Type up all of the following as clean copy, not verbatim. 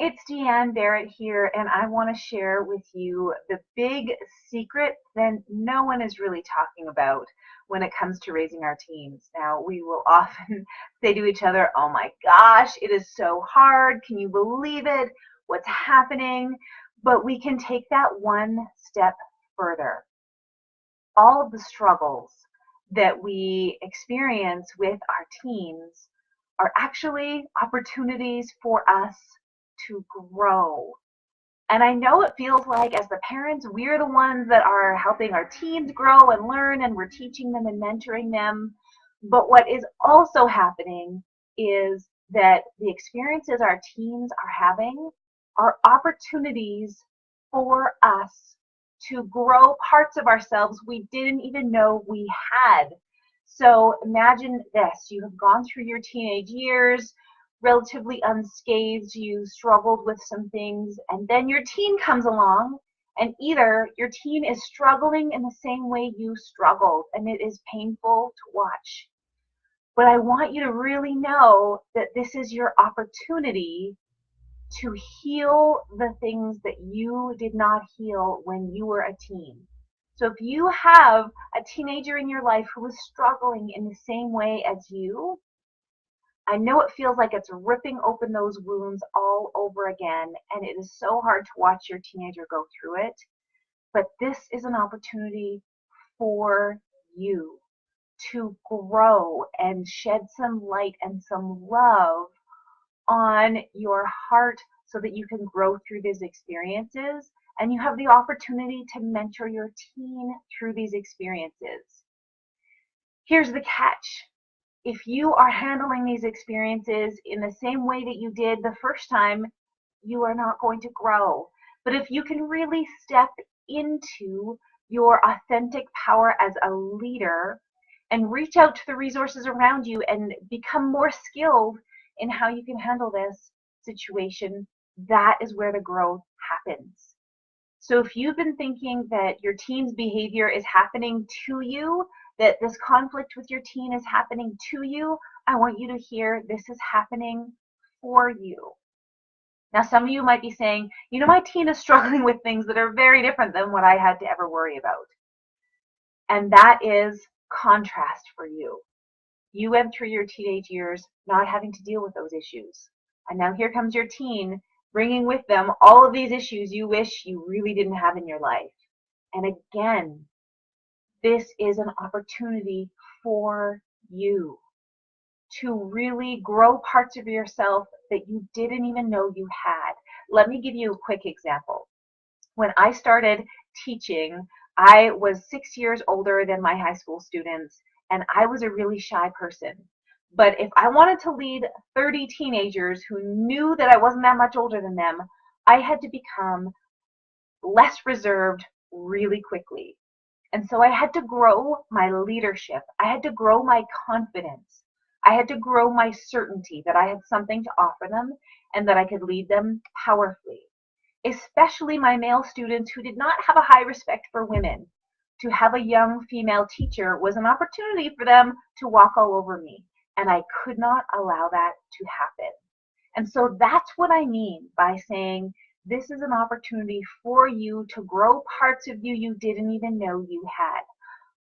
It's Deanne Barrett here, and I want to share with you the big secret that no one is really talking about when it comes to raising our teens. Now, we will often say to each other, "Oh my gosh, it is so hard. Can you believe it? What's happening?" But we can take that one step further. All of the struggles that we experience with our teens are actually opportunities for us to grow. And I know it feels like as the parents, we're the ones that are helping our teens grow and learn, and we're teaching them and mentoring them. But what is also happening is that the experiences our teens are having are opportunities for us to grow parts of ourselves we didn't even know we had. So imagine this: you have gone through your teenage years relatively unscathed, you struggled with some things, and then your teen comes along, and either your teen is struggling in the same way you struggled, and it is painful to watch. But I want you to really know that this is your opportunity to heal the things that you did not heal when you were a teen. So if you have a teenager in your life who is struggling in the same way as you, I know it feels like it's ripping open those wounds all over again, and it is so hard to watch your teenager go through it. But this is an opportunity for you to grow and shed some light and some love on your heart so that you can grow through these experiences, and you have the opportunity to mentor your teen through these experiences. Here's the catch: if you are handling these experiences in the same way that you did the first time, you are not going to grow. But if you can really step into your authentic power as a leader and reach out to the resources around you and become more skilled in how you can handle this situation, that is where the growth happens. So if you've been thinking that your teen's behavior is happening to you, that this conflict with your teen is happening to you, I want you to hear this is happening for you. Now, some of you might be saying, my teen is struggling with things that are very different than what I had to ever worry about. And that is contrast for you. You went through your teenage years not having to deal with those issues. And now here comes your teen bringing with them all of these issues you wish you really didn't have in your life. And again, this is an opportunity for you to really grow parts of yourself that you didn't even know you had. Let me give you a quick example. When I started teaching, I was 6 years older than my high school students, and I was a really shy person. But if I wanted to lead 30 teenagers who knew that I wasn't that much older than them, I had to become less reserved really quickly. And so I had to grow my leadership. I had to grow my confidence. I had to grow my certainty that I had something to offer them and that I could lead them powerfully. Especially my male students who did not have a high respect for women. To have a young female teacher was an opportunity for them to walk all over me. And I could not allow that to happen. And so that's what I mean by saying this is an opportunity for you to grow parts of you you didn't even know you had.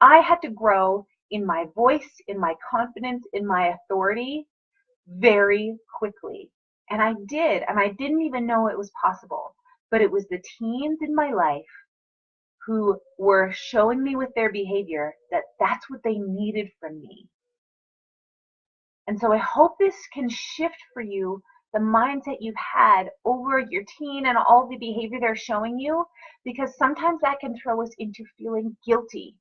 I had to grow in my voice, in my confidence, in my authority very quickly. And I did, and I didn't even know it was possible. But it was the teens in my life who were showing me with their behavior that that's what they needed from me. And so I hope this can shift for you the mindset you've had over your teen and all the behavior they're showing you, because sometimes that can throw us into feeling guilty.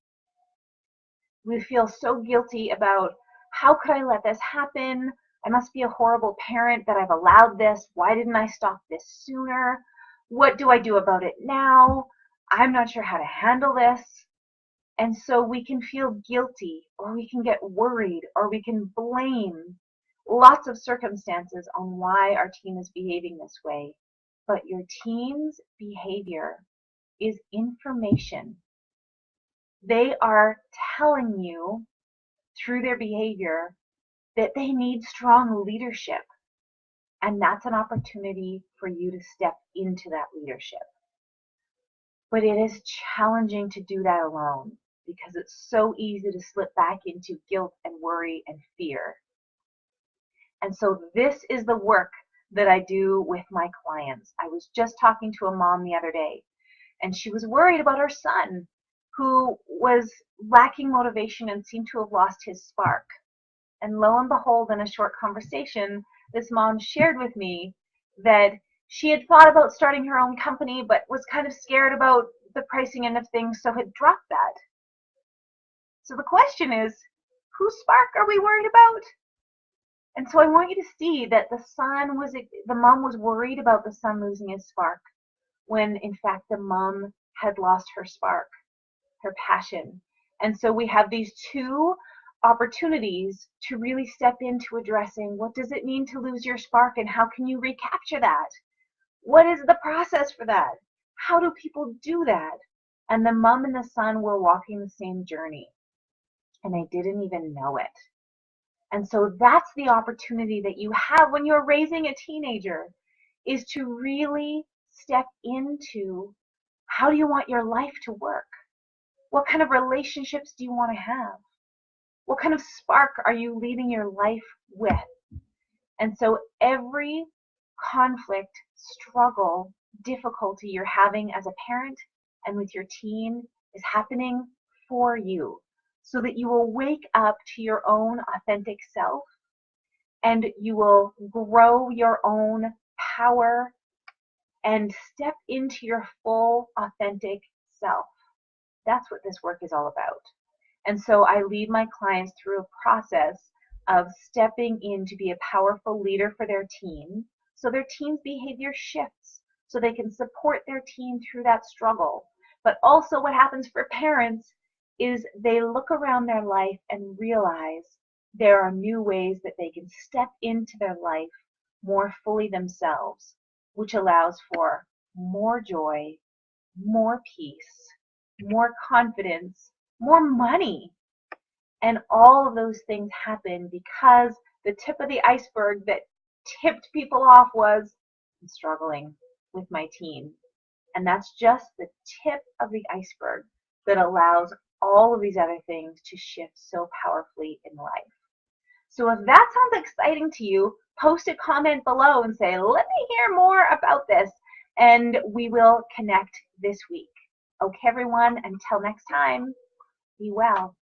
We feel so guilty about, how could I let this happen? I must be a horrible parent that I've allowed this. Why didn't I stop this sooner? What do I do about it now? I'm not sure how to handle this. And so we can feel guilty, or we can get worried, or we can blame lots of circumstances on why our teen is behaving this way. But your teen's behavior is information. They are telling you through their behavior that they need strong leadership. And that's an opportunity for you to step into that leadership. But it is challenging to do that alone because it's so easy to slip back into guilt and worry and fear. And so this is the work that I do with my clients. I was just talking to a mom the other day, and she was worried about her son who was lacking motivation and seemed to have lost his spark. And lo and behold, in a short conversation, this mom shared with me that she had thought about starting her own company, but was kind of scared about the pricing end of things, so had dropped that. So the question is, whose spark are we worried about? And so I want you to see that the mom was worried about the son losing his spark, when in fact the mom had lost her spark, her passion. And so we have these two opportunities to really step into addressing what does it mean to lose your spark and how can you recapture that? What is the process for that? How do people do that? And the mom and the son were walking the same journey, and they didn't even know it. And so that's the opportunity that you have when you're raising a teenager, is to really step into, how do you want your life to work? What kind of relationships do you want to have? What kind of spark are you leading your life with? And so every conflict, struggle, difficulty you're having as a parent and with your teen is happening for you, so that you will wake up to your own authentic self and you will grow your own power and step into your full authentic self. That's what this work is all about. And so I lead my clients through a process of stepping in to be a powerful leader for their teen, so their teen's behavior shifts, so they can support their teen through that struggle. But also what happens for parents is they look around their life and realize there are new ways that they can step into their life more fully themselves, which allows for more joy, more peace, more confidence, more money. And all of those things happen because the tip of the iceberg that tipped people off was, I'm struggling with my teen. And that's just the tip of the iceberg that allows all of these other things to shift so powerfully in life. So if that sounds exciting to you, post a comment below and say, let me hear more about this, and we will connect this week. Okay, everyone, until next time, be well.